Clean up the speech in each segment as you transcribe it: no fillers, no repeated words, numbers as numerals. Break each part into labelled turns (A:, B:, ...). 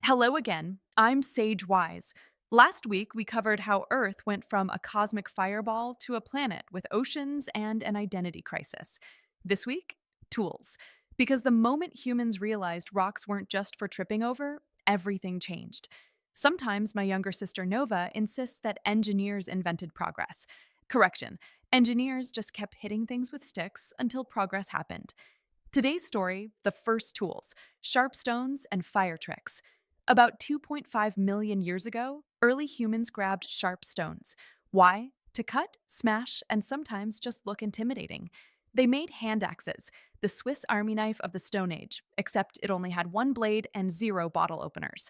A: Hello again. I'm Sage Wise. Last week, we covered how Earth went from a cosmic fireball to a planet with oceans and an identity crisis. This week, tools. Because the moment humans realized rocks weren't just for tripping over, everything changed. Sometimes my younger sister Nova insists that engineers invented progress. Correction, engineers just kept hitting things with sticks until progress happened. Today's story, the first tools, sharp stones and fire tricks. About 2.5 million years ago, early humans grabbed sharp stones. Why? To cut, smash, and sometimes just look intimidating. They made hand axes, the Swiss Army knife of the Stone Age, except it only had one blade and zero bottle openers.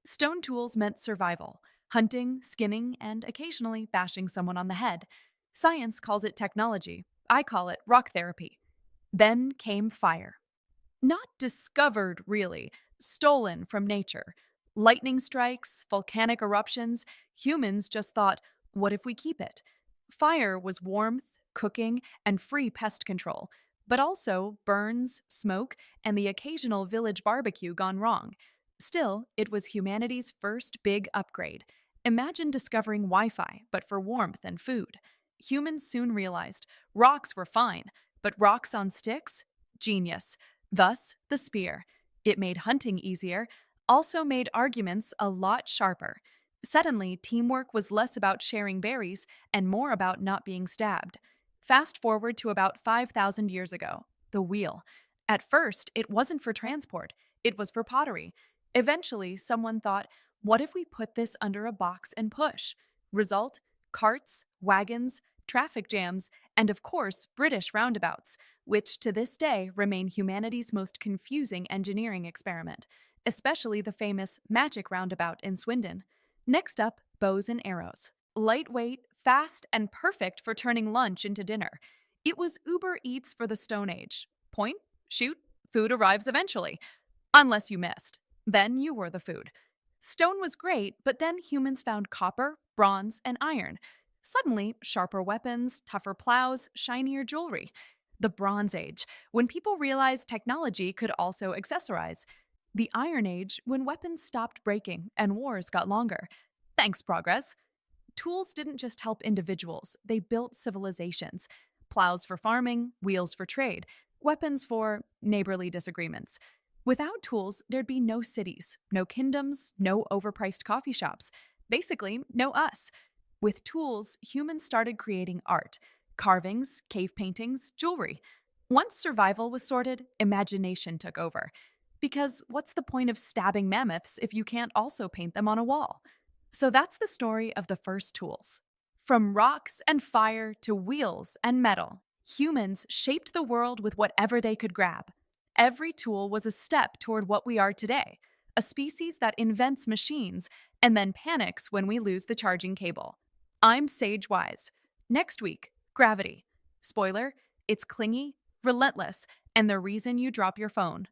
A: Stone tools meant survival, hunting, skinning, and occasionally bashing someone on the head. Science calls it technology. I call it rock therapy. Then came fire. Not discovered, really, stolen from nature. Lightning strikes, volcanic eruptions, humans just thought, what if we keep it? Fire was warmth, cooking, and free pest control, but also burns, smoke, and the occasional village barbecue gone wrong. Still, it was humanity's first big upgrade. Imagine discovering Wi Fi, but for warmth and food. Humans soon realized rocks were fine, but rocks on sticks? Genius. Thus, the spear. It made hunting easier, also made arguments a lot sharper. Suddenly, teamwork was less about sharing berries and more about not being stabbed. Fast forward to about 5,000 years ago, the wheel. At first, it wasn't for transport, it was for pottery. Eventually, someone thought, what if we put this under a box and push? Result: carts, wagons, traffic jams, and of course, British roundabouts, which to this day remain humanity's most confusing engineering experiment, especially the famous Magic Roundabout in Swindon. Next up, bows and arrows. Lightweight, fast, and perfect for turning lunch into dinner. It was Uber Eats for the Stone Age. Point, shoot, food arrives eventually. Unless you missed. Then you were the food. Stone was great, but then humans found copper, bronze, and iron. Suddenly, sharper weapons, tougher plows, shinier jewelry. The Bronze Age, when people realized technology could also accessorize. The Iron Age, when weapons stopped breaking and wars got longer. Thanks, progress. Tools didn't just help individuals, they built civilizations. Plows for farming, wheels for trade, weapons for neighborly disagreements. Without tools, there'd be no cities, no kingdoms, no overpriced coffee shops. Basically, no us. With tools, humans started creating art, carvings, cave paintings, jewelry. Once survival was sorted, imagination took over. Because what's the point of stabbing mammoths if you can't also paint them on a wall? So that's the story of the first tools. From rocks and fire to wheels and metal, humans shaped the world with whatever they could grab. Every tool was a step toward what we are today, a species that invents machines and then panics when we lose the charging cable. I'm Sage Wise. Next week, gravity. Spoiler, it's clingy, relentless, and the reason you drop your phone.